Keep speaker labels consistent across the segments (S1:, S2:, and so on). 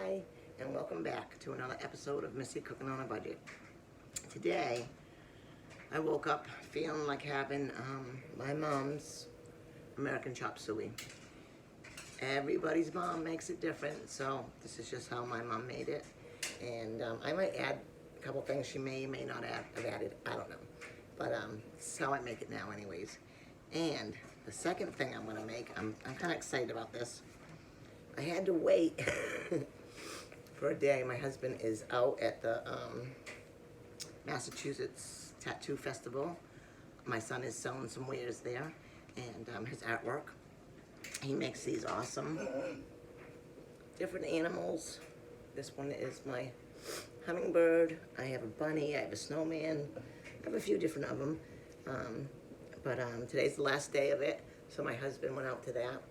S1: Hi, and welcome back to another episode of Missy Cooking on a Budget. Today, I woke up feeling like having my mom's American chop suey. Everybody's mom makes it different, so this is just how my mom made it. And I might add a couple things she may not have added, I don't know. But this is how I make it now anyways. And the second thing I'm gonna make, I'm kind of excited about this. I had to wait for a day. My husband is out at the Massachusetts Tattoo Festival. My son is selling some wares there and his artwork. He makes these awesome different animals. This one is my hummingbird. I have a bunny, I have a snowman. I have a few different of them. But today's the last day of it, so my husband went out to that.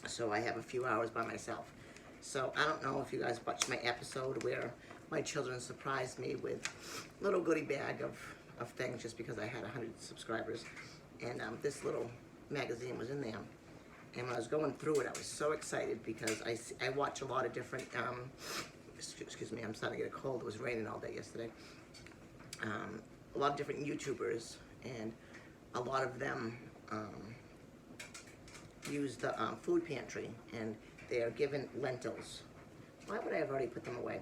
S1: So I have a few hours by myself. So I don't know if you guys watched my episode where my children surprised me with a little goodie bag of things just because I had 100 subscribers. And this little magazine was in there. And when I was going through it, I was so excited because I watch a lot of different, excuse me, I'm starting to get a cold. It was raining all day yesterday. A lot of different YouTubers, and a lot of them use the food pantry, and they are given lentils. Why would I have already put them away?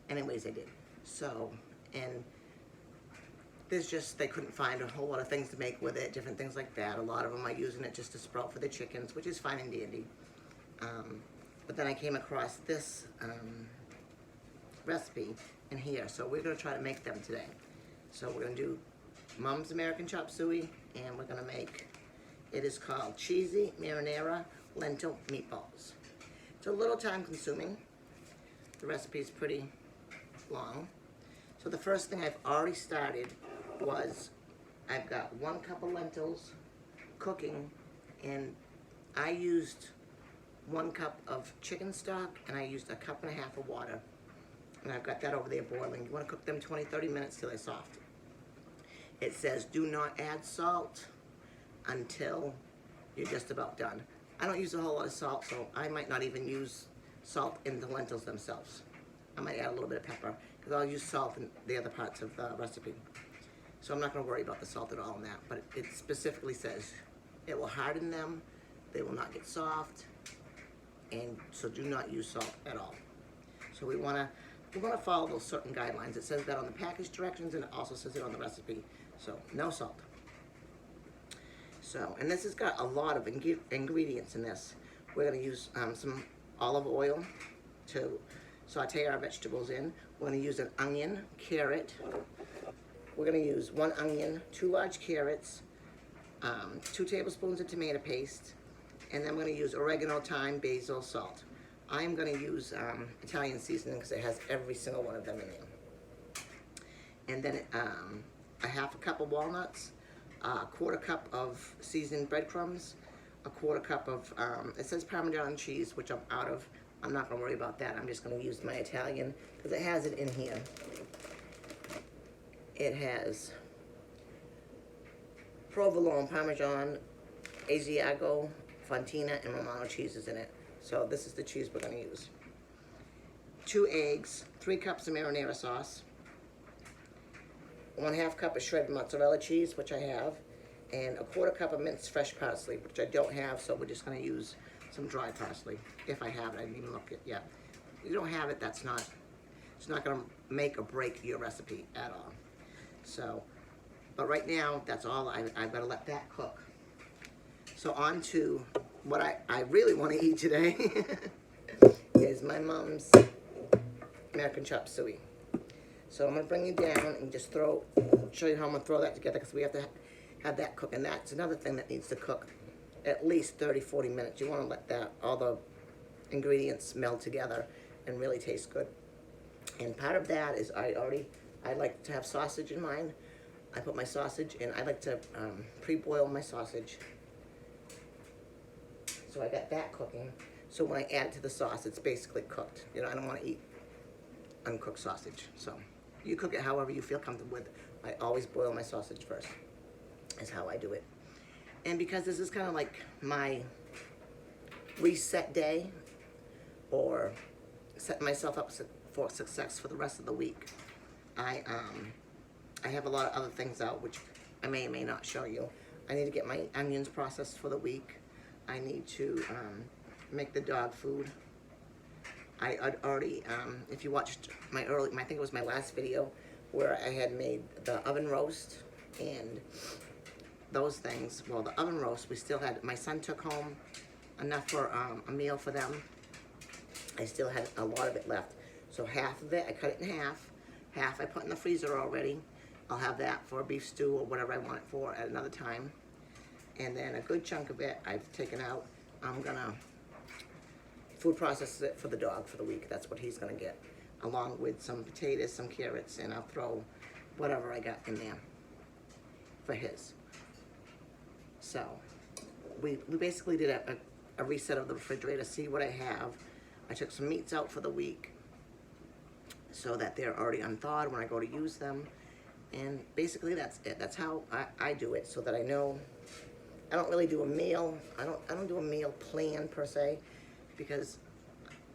S1: Anyways, I did. So, and there's just, they couldn't find a whole lot of things to make with it, different things like that. A lot of them are using it just to sprout for the chickens, which is fine and dandy. But then I came across this recipe in here, so we're gonna try to make them today. So we're gonna do Mom's American Chop Suey, and we're gonna make, it is called Cheesy Marinara Lentil Meatballs. It's a little time consuming. The recipe is pretty long. So the first thing I've already started was, I've got 1 cup of lentils cooking, and I used 1 cup of chicken stock, and I used 1.5 cups of water. And I've got that over there boiling. You wanna cook them 20-30 minutes till they're soft. It says do not add salt until you're just about done. I don't use a whole lot of salt, so I might not even use salt in the lentils themselves. I might add a little bit of pepper, because I'll use salt in the other parts of the recipe. So I'm not gonna worry about the salt at all in that, but it specifically says it will harden them, they will not get soft, and so do not use salt at all. So we're gonna follow those certain guidelines. It says that on the package directions, and it also says it on the recipe. So no salt. So, and this has got a lot of ingredients in this. We're gonna use some olive oil to saute our vegetables in. We're gonna use an onion, carrot. We're gonna use 1 onion, 2 large carrots, 2 tablespoons of tomato paste, and then we're gonna use oregano, thyme, basil, salt. I'm gonna use Italian seasoning because it has every single one of them in there. And then 1/2 cup of walnuts, 1/4 cup of seasoned breadcrumbs, 1/4 cup of, it says Parmesan cheese, which I'm out of. I'm not gonna worry about that. I'm just gonna use my Italian because it has it in here. It has provolone, Parmesan, Asiago, Fontina, and Romano cheeses in it. So this is the cheese we're gonna use. 2 eggs, 3 cups of marinara sauce, 1/2 cup of shredded mozzarella cheese, which I have, and 1/4 cup of minced fresh parsley, which I don't have, so we're just gonna use some dry parsley. If I have it, I didn't even look it yet. If you don't have it, it's not gonna make or break your recipe at all. So, but right now, that's all, I've gotta let that cook. So on to what I really wanna eat today is my mom's American Chop Suey. So I'm gonna bring you down and just show you how I'm gonna throw that together, because we have to have that cook. And that's another thing that needs to cook at least 30-40 minutes. You wanna let all the ingredients meld together and really taste good. And part of that is I like to have sausage in mine. I put my sausage in, I like to pre-boil my sausage. So I got that cooking. So when I add it to the sauce, it's basically cooked. You know, I don't wanna eat uncooked sausage. So you cook it however you feel comfortable with. I always boil my sausage first, is how I do it. And because this is kind of like my reset day, or set myself up for success for the rest of the week. I have a lot of other things out, which I may or may not show you. I need to get my onions processed for the week. I need to make the dog food. I'd already, if you watched my I think it was my last video, where I had made the oven roast and those things. Well, the oven roast, we still had, my son took home enough for a meal for them. I still had a lot of it left. So half of it, I cut it in half. Half I put in the freezer already. I'll have that for a beef stew or whatever I want it for at another time. And then a good chunk of it I've taken out. I'm gonna food process it for the dog for the week. That's what he's gonna get, along with some potatoes, some carrots, and I'll throw whatever I got in there for his. So we basically did a reset of the refrigerator, see what I have. I took some meats out for the week so that they're already unthawed when I go to use them. And basically that's it. That's how I do it, so that I know. I don't really do a meal. I don't do a meal plan per se, because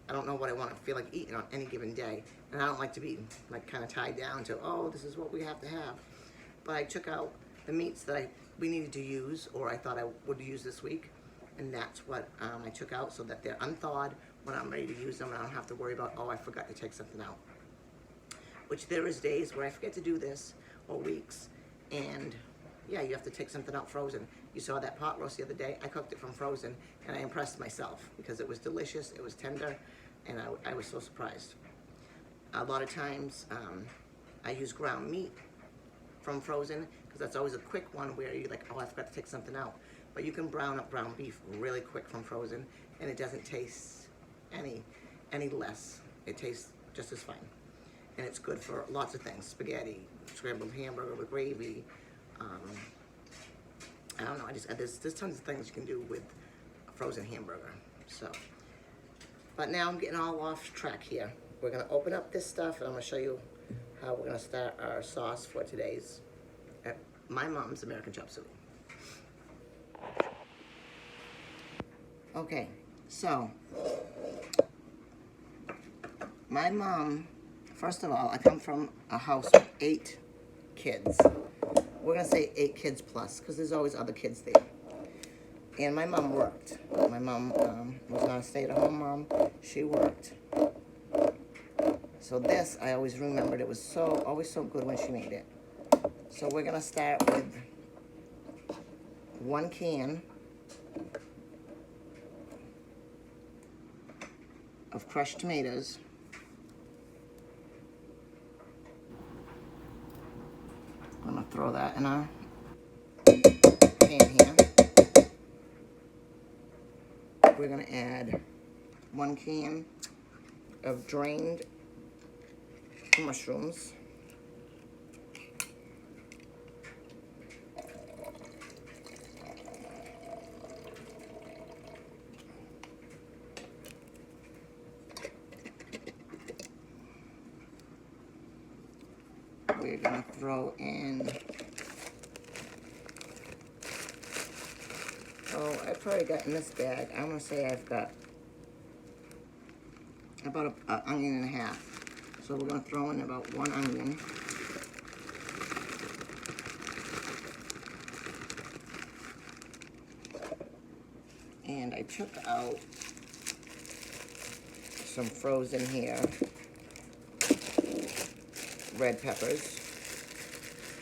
S1: I don't know what I want to feel like eating on any given day. And I don't like to be like kind of tied down to, oh, this is what we have to have. But I took out the meats that we needed to use, or I thought I would use this week. And that's what I took out, so that they're unthawed when I'm ready to use them, and I don't have to worry about, oh, I forgot to take something out. Which there is days where I forget to do this, or weeks, and yeah, you have to take something out frozen. You saw that pot roast the other day. I cooked it from frozen, and I impressed myself because it was delicious, it was tender, and I was so surprised. A lot of times, I use ground meat from frozen, because that's always a quick one where you're like, oh, I forgot to take something out. But you can brown up ground beef really quick from frozen, and it doesn't taste any less. It tastes just as fine. And it's good for lots of things: spaghetti, scrambled hamburger with gravy. I don't know. There's tons of things you can do with a frozen hamburger. So, but now I'm getting all off track here. We're gonna open up this stuff, and I'm gonna show you how we're gonna start our sauce for today's my mom's American chop suey. Okay, so my mom. First of all, I come from a house with 8 kids. We're gonna say 8 kids plus, because there's always other kids there. And my mom worked. My mom was not a stay-at-home mom. She worked. So this, I always remembered, it was always so good when she made it. So we're gonna start with 1 can of crushed tomatoes. I'm gonna throw that in our pan here. We're gonna add 1 can of drained mushrooms. We're gonna throw in, I probably got in this bag, I'm gonna say I've got about an onion and a half. So we're gonna throw in about 1 onion. And I took out some frozen here red peppers.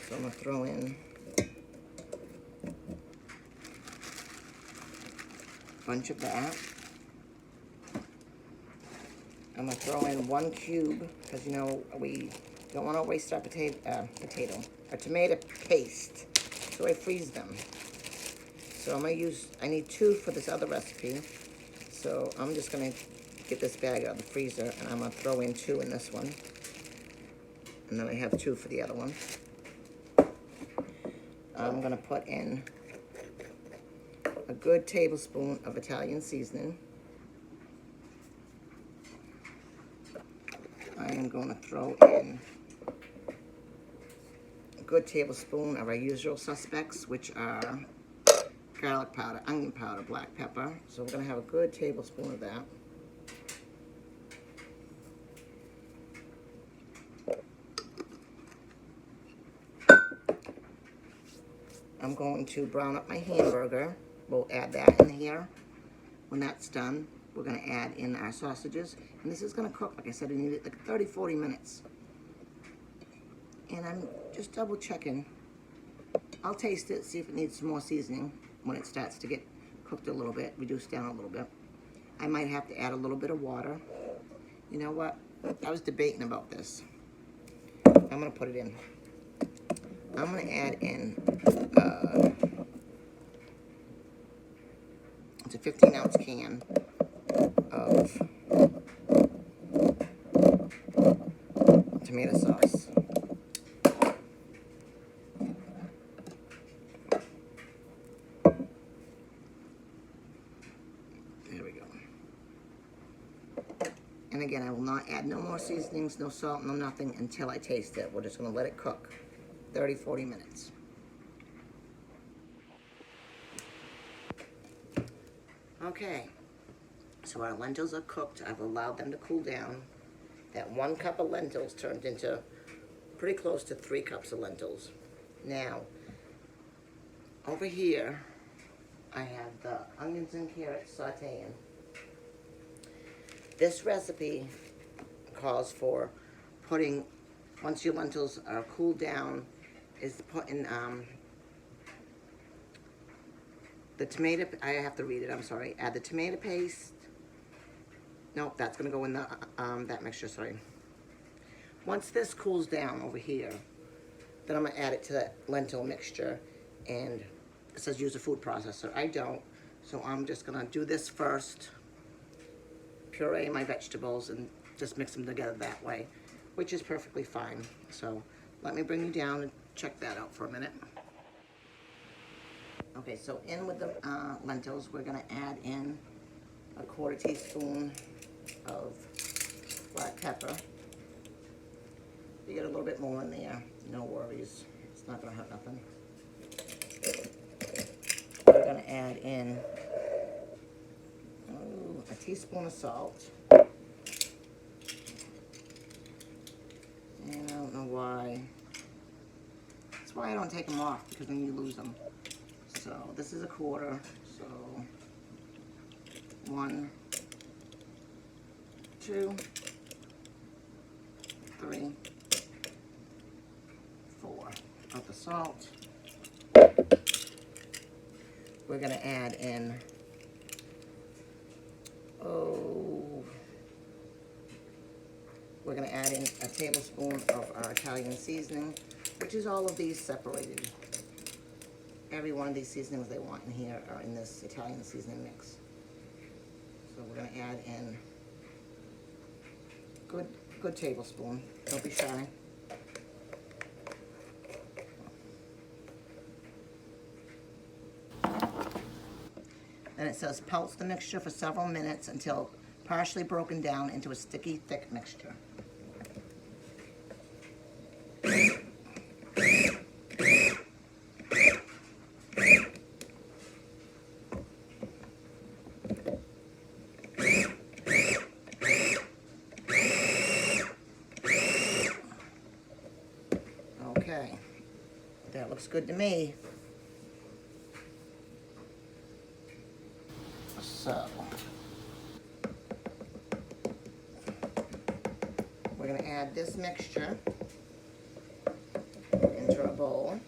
S1: So I'm gonna throw in a bunch of that. I'm gonna throw in 1 cube, because you know we don't want to waste our tomato paste, so I freeze them. So I need 2 for this other recipe. So I'm just gonna get this bag out of the freezer, and I'm gonna throw in 2 in this one. And then I have 2 for the other one. I'm gonna put in a good tablespoon of Italian seasoning. I am going to throw in a good tablespoon of our usual suspects, which are garlic powder, onion powder, black pepper. So we're going to have a good tablespoon of that. I'm going to brown up my hamburger. We'll add that in here. When that's done, we're gonna add in our sausages. And this is gonna cook, like I said, we need it like 30, 40 minutes. And I'm just double checking. I'll taste it, see if it needs some more seasoning when it starts to get cooked a little bit, reduced down a little bit. I might have to add a little bit of water. You know what? I was debating about this. I'm gonna put it in. I'm gonna add in, it's a 15-ounce can of tomato sauce. There we go. And again, I will not add no more seasonings, no salt, no nothing until I taste it. We're just gonna let it cook 30, 40 minutes. Okay, so our lentils are cooked. I've allowed them to cool down. That 1 cup of lentils turned into pretty close to 3 cups of lentils. Now, over here, I have the onions and carrots sauteing. This recipe calls for putting, once your lentils are cooled down, is putting the tomato, I have to read it, I'm sorry. Add the tomato paste. Nope, that's gonna go in the, that mixture, sorry. Once this cools down over here, then I'm gonna add it to that lentil mixture, and it says use a food processor. I don't, so I'm just gonna do this first, puree my vegetables, and just mix them together that way, which is perfectly fine. So let me bring you down and check that out for a minute. Okay, so in with the lentils, we're gonna add in a 1/4 teaspoon of black pepper. You get a little bit more in there, no worries. It's not gonna hurt nothing. We're gonna add in a teaspoon of salt. And I don't know why. That's why I don't take them off, because then you lose them. So this is a 1/4, so 1, 2, 3, 4 of the salt. We're gonna add in, we're gonna add in a tablespoon of our Italian seasoning, which is all of these separated. Every one of these seasonings they want in here are in this Italian seasoning mix. So we're gonna add in good tablespoon. Don't be shy. Then it says pulse the mixture for several minutes until partially broken down into a sticky, thick mixture. Okay, that looks good to me. So, we're going to add this mixture into our bowl.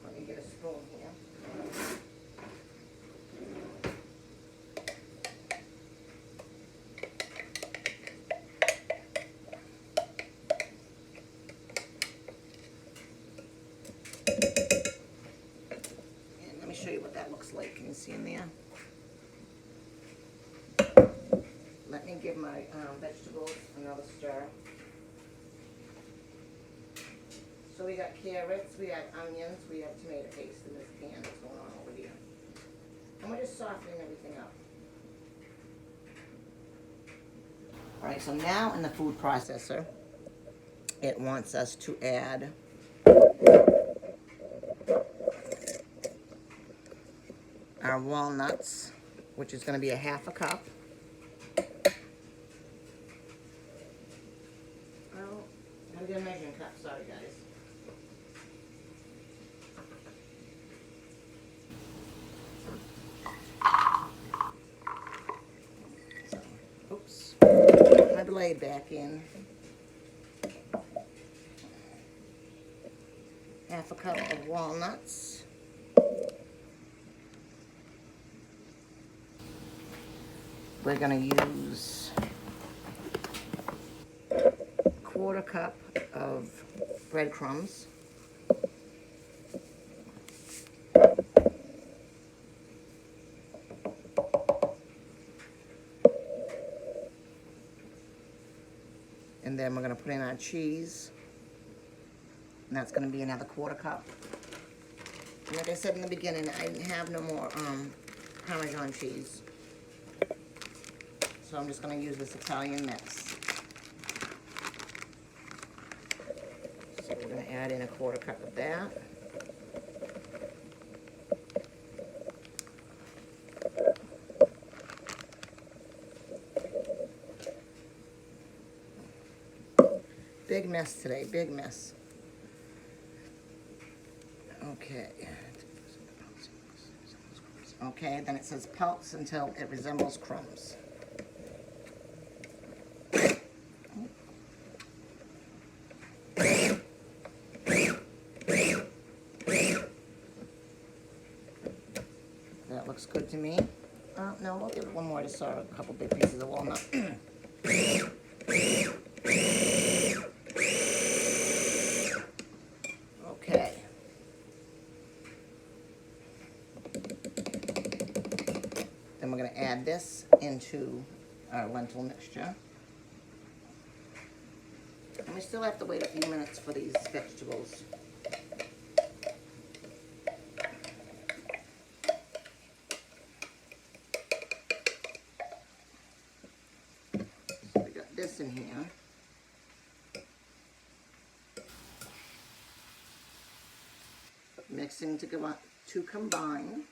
S1: Let me get a spoon here. Show you what that looks like. Can you see in there? Let me give my vegetables another stir. So we got carrots, we got onions, we have tomato paste in this pan that's going on over here. And we're just softening everything up. Alright, so now in the food processor, it wants us to add our walnuts, which is going to be a 1/2 cup. blade back in. Half a cup of walnuts. We're gonna use a quarter cup of breadcrumbs. And then we're gonna put in our cheese. And that's gonna be another quarter cup. And like I said in the beginning, I didn't have no more Parmesan cheese. So I'm just gonna use this Italian mix. So we're gonna add in a quarter cup of that. Big mess today, big mess. Okay. Okay, then it says pulse until it resembles crumbs. That looks good to me. No, we'll give it one more. I just saw a couple big pieces of walnut. Okay. Then we're going to add this into our lentil mixture. And we still have to wait a few minutes for these vegetables. So we got this in here. Mixing to combine.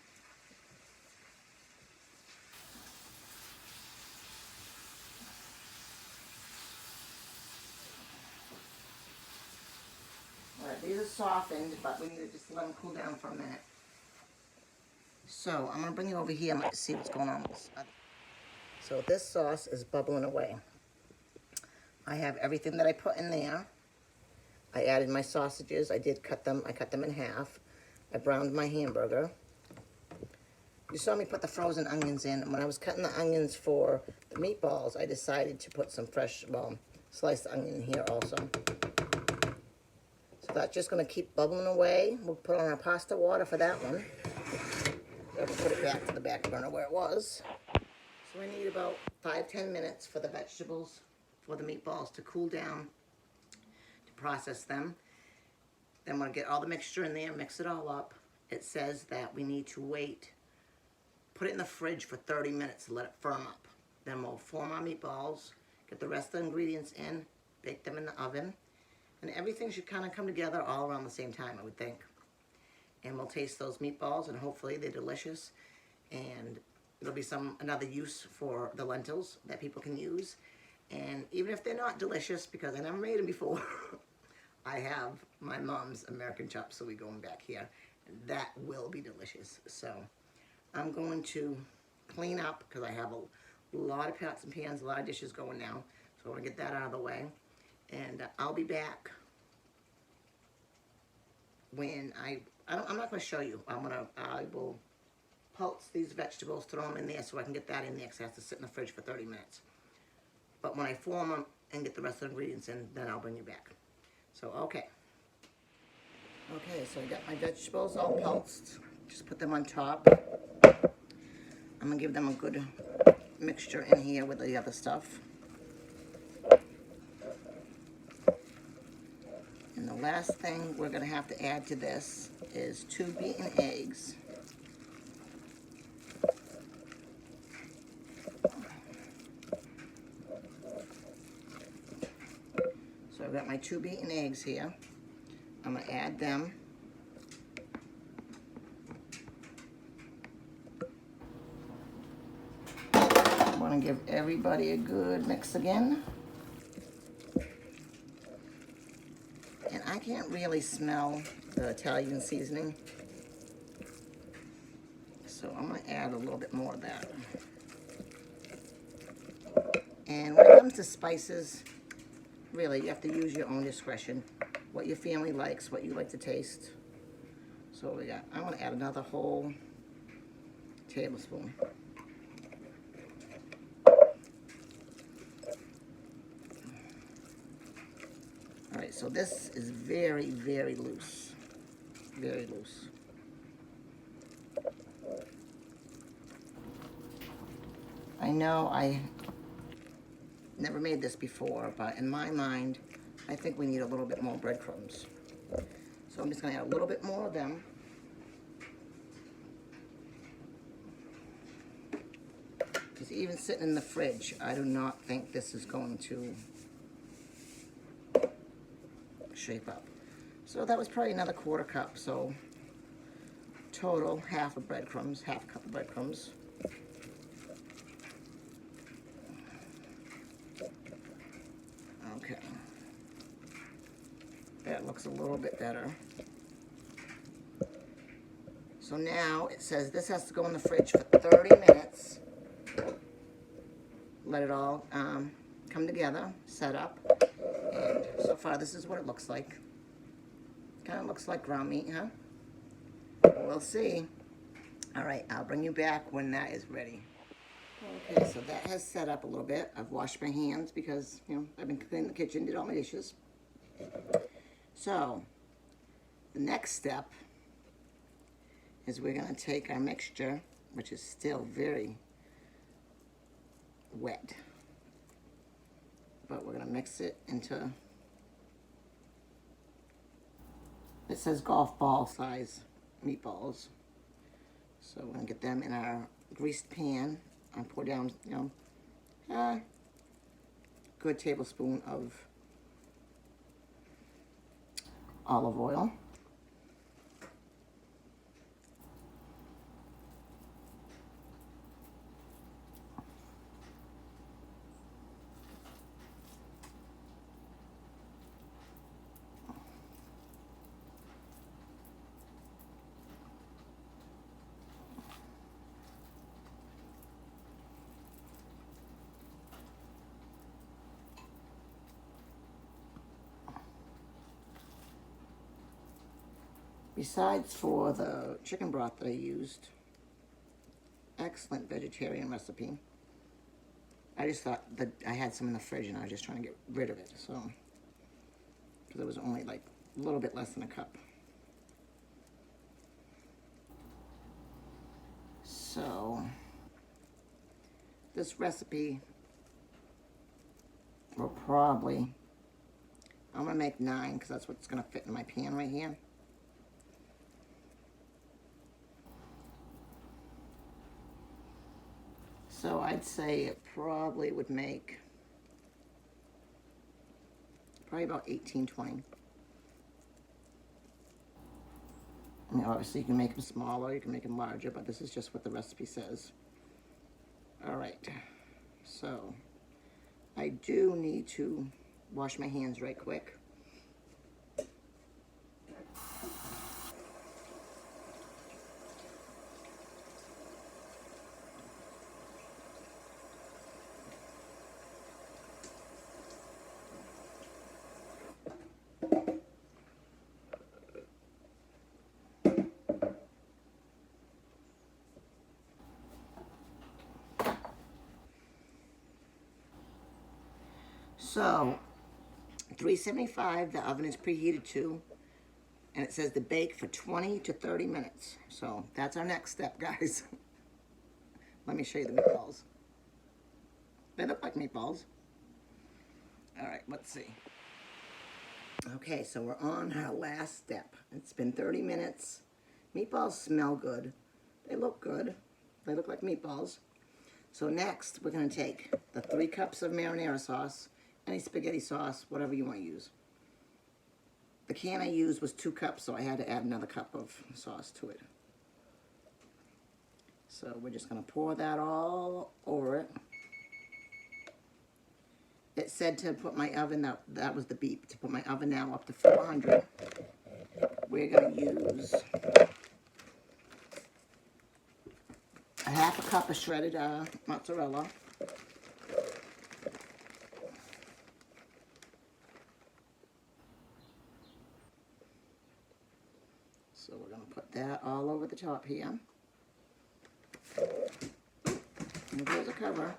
S1: Alright, these are softened, but we need to just let them cool down for a minute. So I'm going to bring it over here and let's see what's going on. So this sauce is bubbling away. I have everything that I put in there. I added my sausages. I cut them in half. I browned my hamburger. You saw me put the frozen onions in. When I was cutting the onions for the meatballs, I decided to put some fresh, sliced onion in here also. So that's just going to keep bubbling away. We'll put on our pasta water for that one. We'll put it back to the back burner where it was. So I need about 5-10 minutes for the vegetables, for the meatballs to cool down, to process them. Then I'm going to get all the mixture in there, mix it all up. It says that we need to wait, put it in the fridge for 30 minutes to let it firm up. Then we'll form our meatballs, get the rest of the ingredients in, bake them in the oven, and everything should kind of come together all around the same time, I would think. And we'll taste those meatballs, and hopefully they're delicious. And there'll be another use for the lentils that people can use. And even if they're not delicious, because I never made them before, I have my mom's American chop suey going back here, and that will be delicious. So I'm going to clean up because I have a lot of pots and pans, a lot of dishes going now. So I want to get that out of the way. And I'll be back when I'm not going to show you. I will pulse these vegetables, throw them in there so I can get that in there because it has to sit in the fridge for 30 minutes. But when I form them and get the rest of the ingredients in, then I'll bring you back. So, okay. Okay, so I got my vegetables all pulsed. Just put them on top. I'm going to give them a good mixture in here with the other stuff. And the last thing we're going to have to add to this is 2 beaten eggs. So I've got my 2 beaten eggs here. I'm going to add them. I want to give everybody a good mix again. And I can't really smell the Italian seasoning, so I'm going to add a little bit more of that. And when it comes to spices, really, you have to use your own discretion. What your family likes, what you like to taste. So we got, I want to add another whole tablespoon. All right, so this is very, very loose. Very loose. I know I never made this before, but in my mind, I think we need a little bit more breadcrumbs. So I'm just gonna add a little bit more of them. Because even sitting in the fridge, I do not think this is going to shape up. So that was probably another 1/4 cup, so total half a breadcrumbs, half cup of breadcrumbs. Okay. That looks a little bit better. So now it says this has to go in the fridge for 30 minutes. Let it all come together, set up. And so far this is what it looks like. Kind of looks like ground meat, huh? We'll see. All right, I'll bring you back when that is ready. Okay, so that has set up a little bit. I've washed my hands because, you know, I've been cleaning the kitchen, did all my dishes. So, the next step is we're gonna take our mixture, which is still very wet, but we're gonna mix it into, it says golf ball size meatballs. So we're gonna get them in our greased pan and pour down, you know, a good tablespoon of olive oil. Besides for the chicken broth that I used, excellent vegetarian recipe. I just thought that I had some in the fridge and I was just trying to get rid of it, so, because it was only like a little bit less than a cup. So, this recipe will probably, I'm gonna make 9 because that's what's gonna fit in my pan right here. So I'd say it probably would make probably about 18, 20. I mean, obviously you can make them smaller, you can make them larger, but this is just what the recipe says. All right, so I do need to wash my hands right quick. So, 375, the oven is preheated to, and it says to bake for 20 to 30 minutes. So, that's our next step, guys. Let me show you the meatballs. They look like meatballs. All right, let's see. Okay, so we're on our last step. It's been 30 minutes. Meatballs smell good. They look good. They look like meatballs. So next, we're gonna take the 3 cups of marinara sauce, any spaghetti sauce, whatever you want to use. The can I used was 2 cups, so I had to add another cup of sauce to it. So we're just gonna pour that all over it. It said to put my oven, that was the beep, to put my oven now up to 400. We're gonna use a 1/2 cup of shredded mozzarella. over the top here. And there's a cover.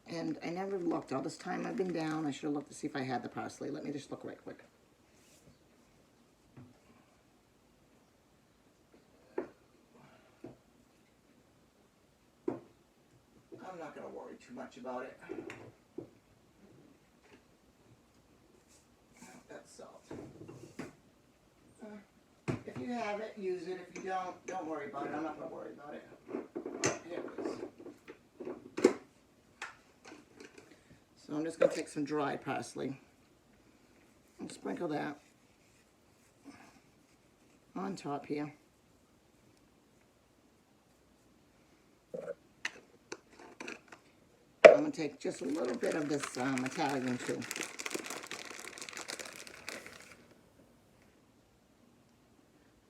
S1: And I never looked. All this time I've been down, I should have looked to see if I had the parsley. Let me just look right quick. I'm not going to worry too much about it. That's salt. If you have it, use it. If you don't worry about it. I'm not going to worry about it. Here it is. So I'm just going to take some dried parsley and sprinkle that on top here. I'm going to take just a little bit of this Italian too.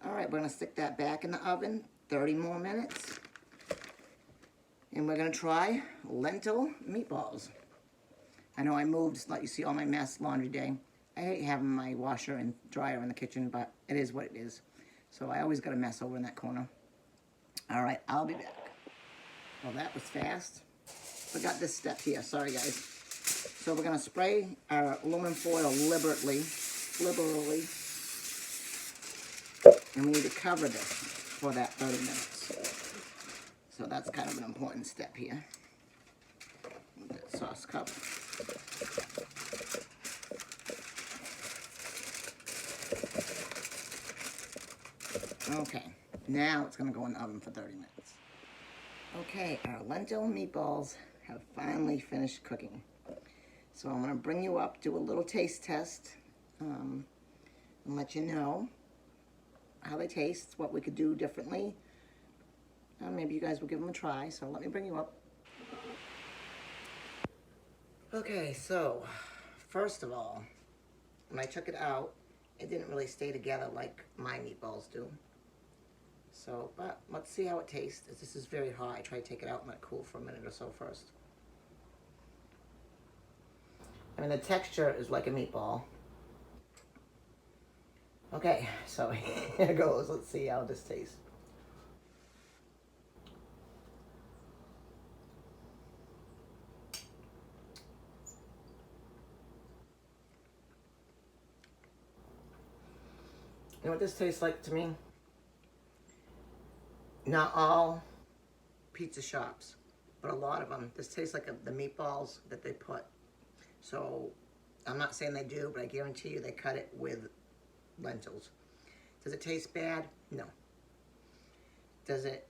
S1: All right, we're going to stick that back in the oven 30 more minutes. And we're going to try lentil meatballs. I know I moved, it's let you see all my mess laundry day. I hate having my washer and dryer in the kitchen, but it is what it is. So I always got a mess over in that corner. All right, I'll be back. Well, that was fast. Forgot this step here, sorry guys. So we're gonna spray our aluminum foil liberally. And we need to cover this for that 30 minutes. So that's kind of an important step here. That sauce cover. Okay, now it's gonna go in the oven for 30 minutes. Okay, our lentil meatballs have finally finished cooking. So I'm gonna bring you up, do a little taste test, and let you know how they taste, what we could do differently. Maybe you guys will give them a try, so let me bring you up. Okay, so first of all, when I took it out, it didn't really stay together like my meatballs do. So, but let's see how it tastes. This is very hot. I try to take it out and let it cool for a minute or so first. I mean, the texture is like a meatball. Okay, so here it goes. Let's see how this tastes. You know what this tastes like to me? Not all pizza shops, but a lot of them. This tastes like the meatballs that they put. So I'm not saying they do, but I guarantee you they cut it with lentils. Does it taste bad? No. Does it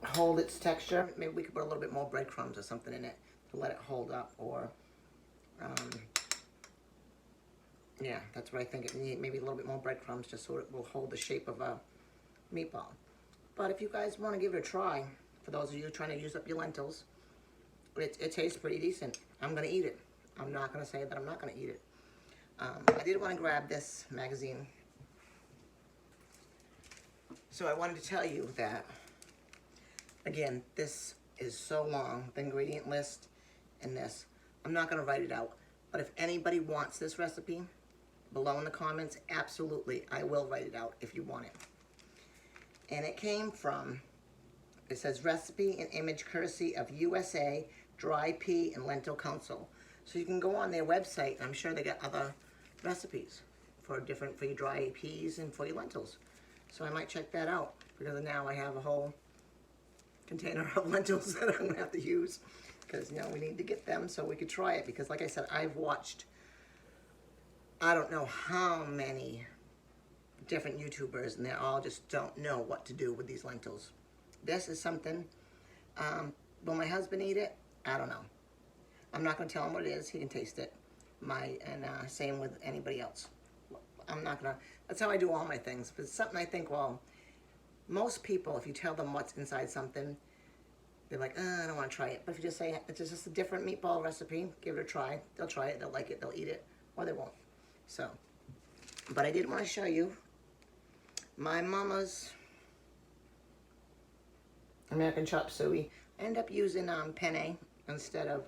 S1: hold its texture? Maybe we could put a little bit more breadcrumbs or something in it to let it hold up, or yeah, that's what I think. It needs maybe a little bit more breadcrumbs just so it will hold the shape of a meatball. But if you guys want to give it a try, for those of you trying to use up your lentils, it tastes pretty decent. I'm going to eat it. I'm not going to say that I'm not going to eat it. I did want to grab this magazine. So I wanted to tell you that, again, this is so long, the ingredient list and this. I'm not going to write it out. But if anybody wants this recipe, below in the comments, absolutely, I will write it out if you want it. And it came from, it says recipe and image courtesy of USA Dry Pea and Lentil Council. So you can go on their website, and I'm sure they got other recipes for your dry peas and for your lentils. So I might check that out, because now I have a whole container of lentils that I'm gonna have to use, because you know we need to get them so we could try it. Because like I said, I've watched I don't know how many different YouTubers, and they all just don't know what to do with these lentils. This is something, will my husband eat it? I don't know. I'm not going to tell him what it is. He can taste it. Same with anybody else. I'm not going to, that's how I do all my things. But it's something I think, well, most people, if you tell them what's inside something, they're like, I don't want to try it. But if you just say, it's just a different meatball recipe, give it a try. They'll try it, they'll like it, they'll eat it, or they won't. So, but I did want to show you my mama's American chop suey. I end up using penne instead of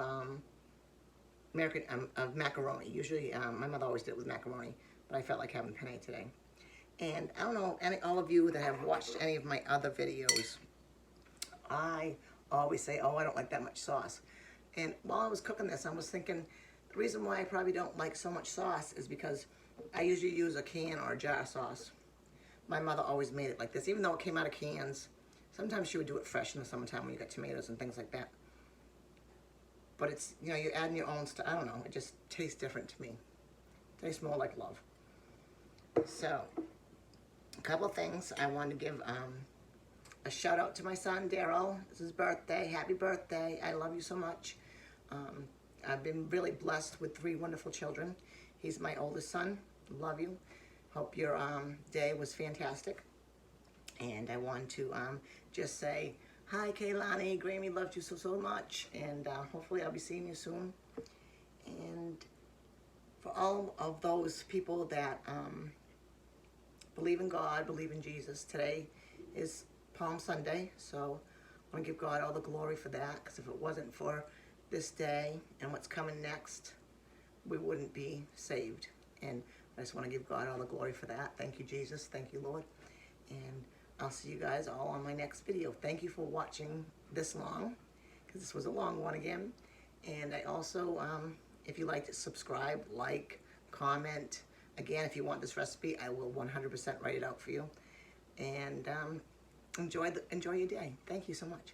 S1: macaroni. Usually, my mother always did it with macaroni, but I felt like having penne today. And I don't know, all of you that have watched any of my other videos, I always say, oh, I don't like that much sauce. And while I was cooking this, I was thinking, the reason why I probably don't like so much sauce is because I usually use a can or a jar of sauce. My mother always made it like this, even though it came out of cans. Sometimes she would do it fresh in the summertime when you got tomatoes and things like that. But it's, you know, you're adding your own stuff. I don't know, it just tastes different to me. It tastes more like love. So, a couple things. I want to give a shout out to my son, Daryl. It's his birthday. Happy birthday. I love you so much. I've been really blessed with 3 wonderful children. He's my oldest son. Love you. Hope your day was fantastic. And I want to just say, hi, Kaylani. Grammy loved you so much. And hopefully I'll be seeing you soon. And for all of those people that believe in God, believe in Jesus, today is Palm Sunday. So I want to give God all the glory for that. Because if it wasn't for this day and what's coming next, we wouldn't be saved. And I just want to give God all the glory for that. Thank you, Jesus. Thank you, Lord. And I'll see you guys all on my next video. Thank you for watching this long, because this was a long one again. And I also, if you like to subscribe, like, comment. Again, if you want this recipe, I will 100% write it out for you. And enjoy your day. Thank you so much.